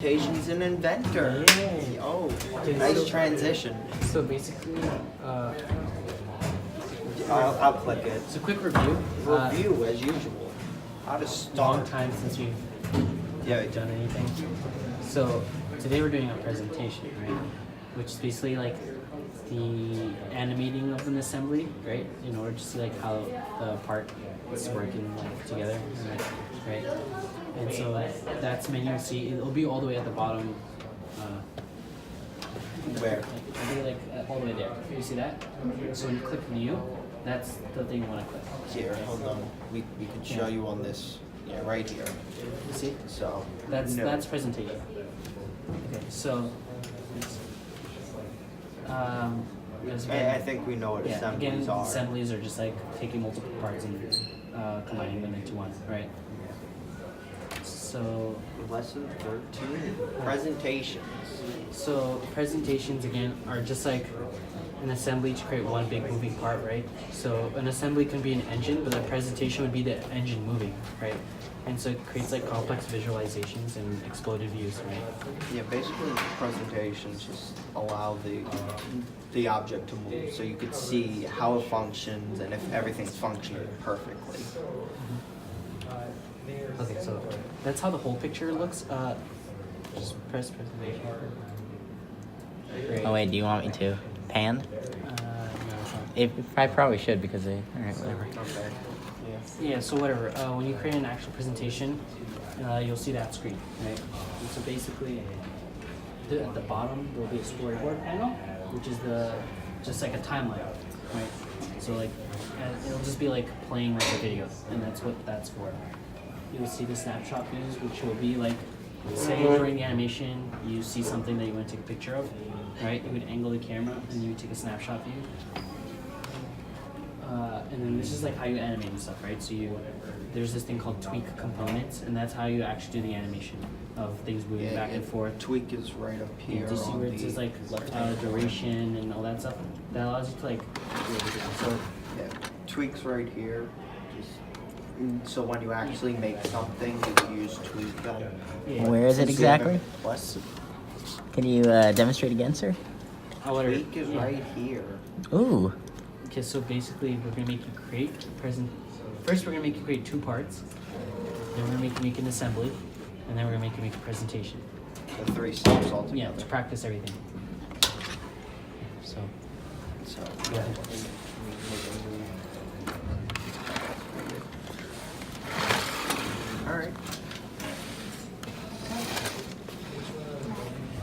Presentations in Inventor. Yay. Oh, Okay, nice transition. So basically, I'll click it. it's a quick review. Review as usual. How to Long start. time since we've done anything. So today we're doing a presentation, right? Which is basically like the animating of an assembly, right? In order to see like how the part is working like together, right? And so that's menu. You'll see it'll be all the way at the bottom. Where? It'll be like all the way there. You see that? So when you click new, that's the thing you want to click. Here, hold on. We can show you on this. Yeah, right here. You see? So That's presentation. Okay, so I think we know what yeah, assemblies again, are. assemblies are just like taking multiple parts and combining them into one, right? So Lesson 13. Presentations. So presentations again are just like an assembly to create one big moving part, right? So an assembly can be an engine, but a presentation would be the engine moving, right? And so it creates like complex visualizations and exploded views, right? Yeah, basically presentations just allow the object to move, so you could see how it functions and if everything's functioning perfectly. Okay, so that's how the whole picture looks. Just press presentation. Great. Oh wait, do you want me to pan? No, it's not. I probably should because they. All right, whatever. Okay. Yeah, so whatever. When you create an actual presentation, you'll see that screen, right? And so basically, at the bottom there'll be a storyboard panel, which is just like a timeline, right? So like, it'll just be like playing like a video, and that's what that's for. You'll see the snapshot views, which will be like, say during the animation, you see something that you want to take a picture of, right? You would angle the camera and you would take a snapshot view. And then this is like how you animate and stuff, right? So there's this thing called tweak components, and that's how you actually do the animation of things moving back and forth. Tweak is right up here. Do you see where it says like duration and all that stuff? That allows you to like, so Yeah, tweak's right here. So when you actually make something, you use tweak. yeah. Where is it exactly? Plus, Can you demonstrate again, sir? Whatever. tweak is right here. Ooh. Okay, so basically we're gonna make you create First, we're gonna make you create two parts. Then we're gonna make you make an assembly, and then we're gonna make you make a presentation. The 3 steps altogether. Yeah, to practice everything. So, So, go ahead. all right.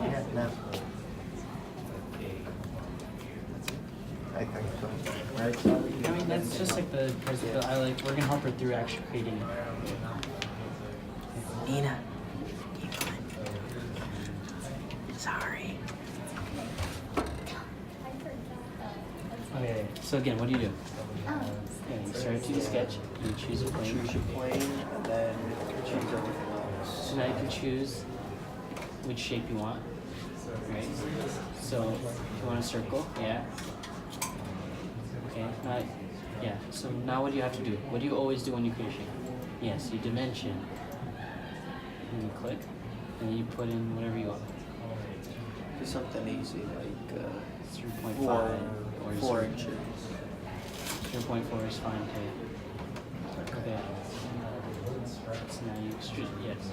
Yeah, no. I think so. Right? I mean, that's just like the we're gonna help her through actually creating it. Nina. Sorry. Okay, so again, what do? You start a 2D sketch, you choose a plane. Choose your plane, and then choose everything else. So now you can choose which shape you want, right? So if you want a circle, yeah. Okay, now, yeah, so now what do you have to do? What do you always do when you create a shape? Yes, you dimension. And you click, and you put in whatever you want. Do something easy like 3.5 or 4 inches. 3.4 is fine too. Okay. So now you extrude, yes.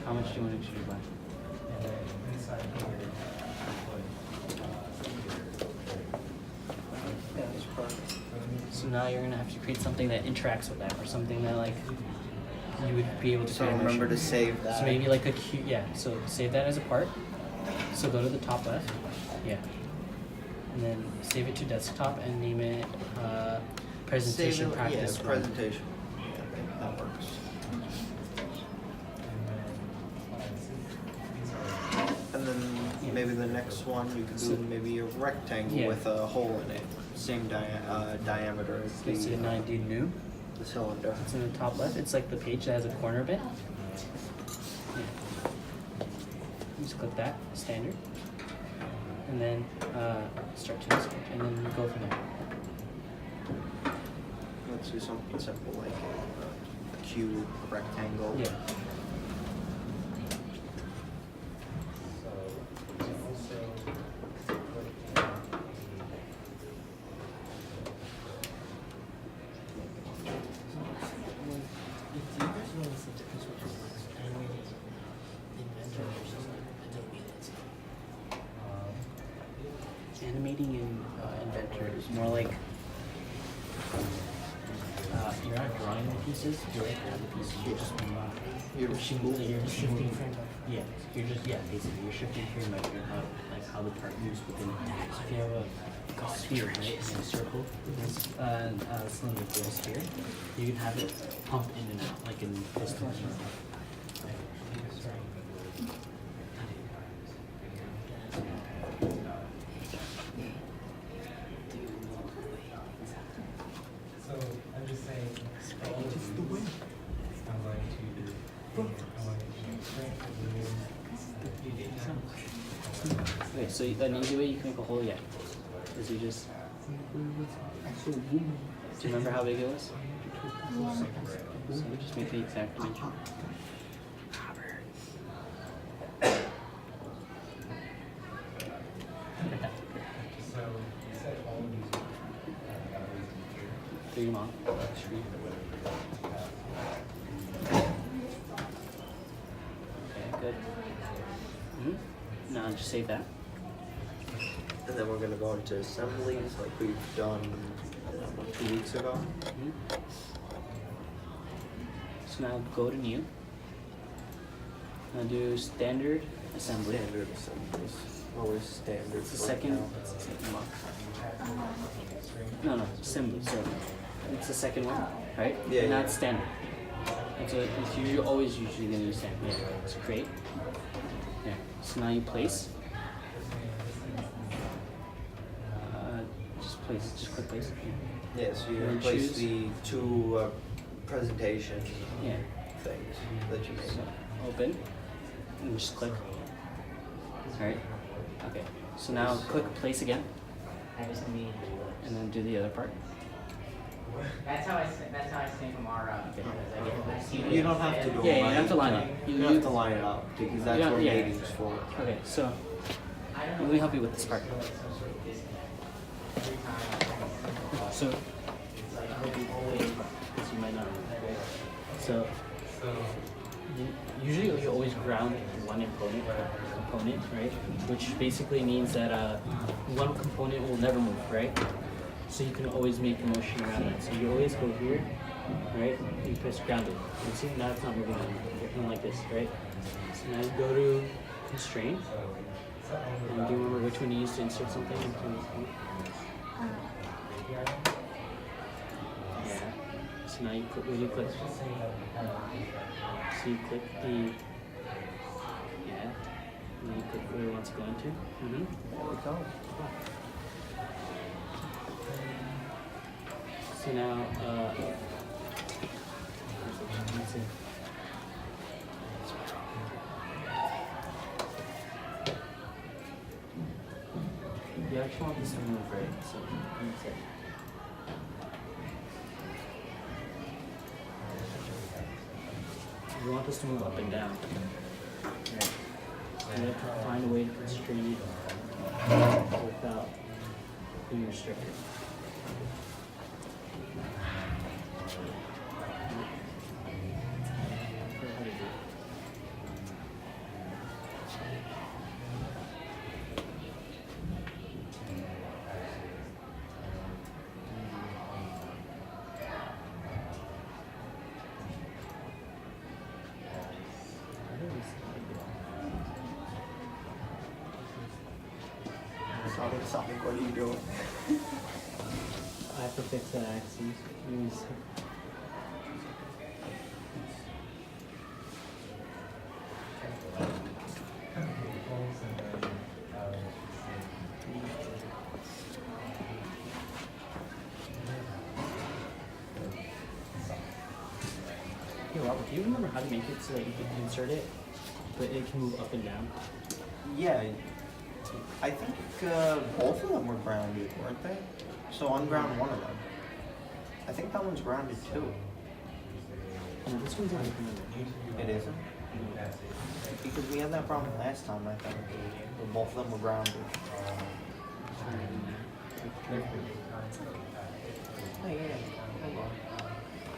How much do you want to extrude by? Yeah, that's perfect. So now you're gonna have to create something that interacts with that, or something that like you would be able to. So create remember motion. to save that. So maybe like a cue, yeah. So save that as a part. So go to the top left, yeah, and then save it to desktop and name it presentation Save it, practice. Yeah, presentation. Yeah, that works. And then maybe the next one you can do maybe a rectangle with a hole in it, same diameter as Okay, so now do new. the cylinder. It's in the top left. It's like the page that has a corner bit. Yeah. Just click that, standard. And then start to sketch, and then go from there. Let's do something simple like a cube, rectangle. Yeah. lighting in Inventor is more like you're not drawing the pieces. You're looking at the pieces. You're just shifting frame. Yeah, basically you're shifting frame by frame how the part moves within it. So if you have a sphere, right, and a circle, cylindrical sphere, you can have it pump in and out like in pistons. So I'm just saying, just the way. I'm going to Okay, so an easy way you can make a hole, yeah, is you just. Do you remember how big it was? So just make the exact dimension. Through your mom. Okay, good. Now just save that. And then we're gonna go into assemblies like we've done 2 weeks ago. So now go to new. Now do standard assembly. Standard assemblies. Always standard. It's the second one. No, assembly, sorry. It's the second one, right? Yeah, And yeah. that's standard. And so you're always usually gonna use standard. Yeah. So create. Yeah. So now you place. Just click place. Yeah, so you And replace choose- the two presentation Yeah. things that you made. So open and just click. Alright. Okay. So now click place again. And then do the other part. That's how I sing from our. You don't have to do Yeah, it. you don't have to line it. You don't have to line it up because that's Yeah, what yeah. meeting's for. Okay, so let me help you with this part. So you might not remember. So usually you always ground one component, right? Which basically means that one component will never move, right? So you can always make a motion around that. So you always go here, right? You press grounded. You see now it's not moving on like this, right? So now you go to constraint. And do you remember which one you used to insert something into the Yeah. So now you click, when you click, so you click the, yeah, and then you click where it wants to go into. There we go. So now, let's see. You actually want this to move, right? So, that's it. You want this to move up and down. Right. So you have to find a way to constrain it without being restricted. Sabiq, what are you doing? I have to fix that axis. Give me a sec. Hey Robert, do you remember how to make it so that you can insert it, but it can move up and down? Yeah, I think both of them were grounded, weren't they? So unground one of them. I think that one's grounded too. No, this one's not grounded. It isn't? Because we had that problem last time, I think. Where both of them were grounded. Oh yeah, hold on.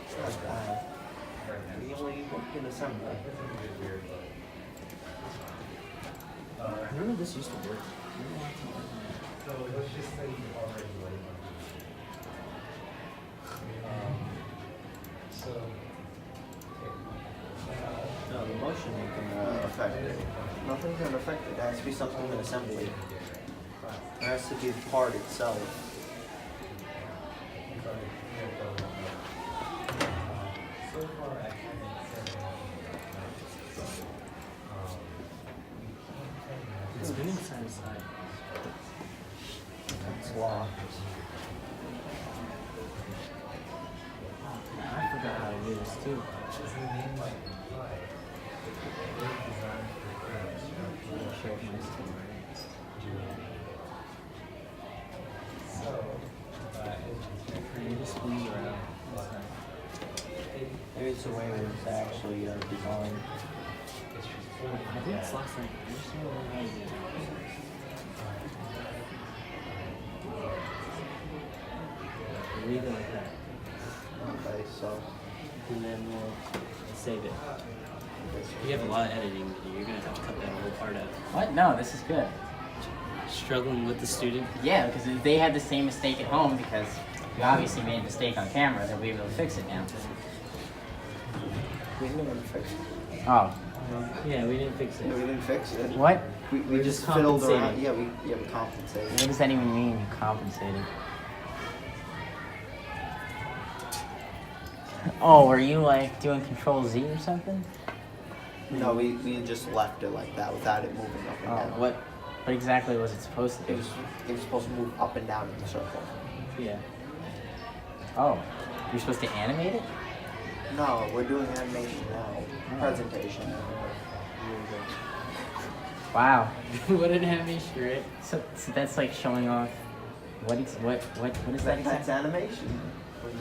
It's not bad. We only work in assembly. I remember this used to work. So let's just say you already like so No, the motion can affect it. Nothing can affect it. It has to be something in assembly. It has to be the part itself. so far I haven't said It's spinning side to side. It's locked. I forgot how to do this too. Is the name like fly? Designed for Show off my skin, So, And it just spins around. There's a way it's actually designed. I think it's last night. I just don't know how to do it. Leave it like that. Okay, so And then we'll save it. You have a lot of editing to do. You're going to have to cut that whole part out. What? No, this is good. Struggling with the student. Yeah, because if they had the same mistake at home, because you obviously made a mistake on camera, they'll be able to fix it now. we didn't even fix it. Oh, Yeah, we didn't fix No, we it. didn't fix it. what? We We're just just fiddled around. compensating. Yeah, we compensated. What does that even mean, compensating? Oh, were you like doing Control Z or something? No, we just left it like that without it moving up and Oh, down. what exactly was it supposed to It do? was supposed to move up and down in the circle. Yeah. Oh, you're supposed to animate it? No, we're doing animation now. Oh. Presentation. Wow. What an animation, right? So that's like showing off. What is that That's exactly? animation.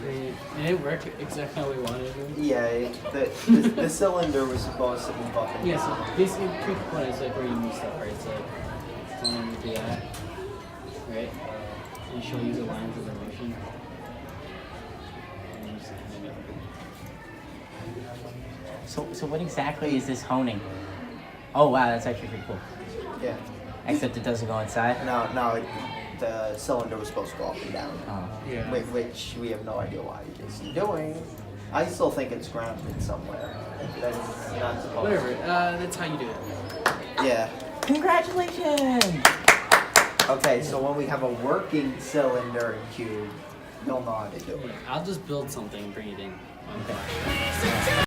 It didn't work exactly how we wanted it to. Yeah, the cylinder was supposed to move up and Yeah, down. so basically, pre component is like where you move stuff, right? It's like, when you do that, right? And show you the lines of the motion. And you just animate it. So what exactly is this honing? Oh wow, that's actually pretty cool. Yeah. Except it doesn't go inside. No, the cylinder was supposed to go up and down. Oh. Yeah. Which we have no idea why it's doing. I still think it's grounded somewhere. That's not supposed Whatever, that's how you do it. Yeah. Congratulations! Okay, so when we have a working cylinder and cube, you'll know how to do it. I'll just build something and bring it in. Okay.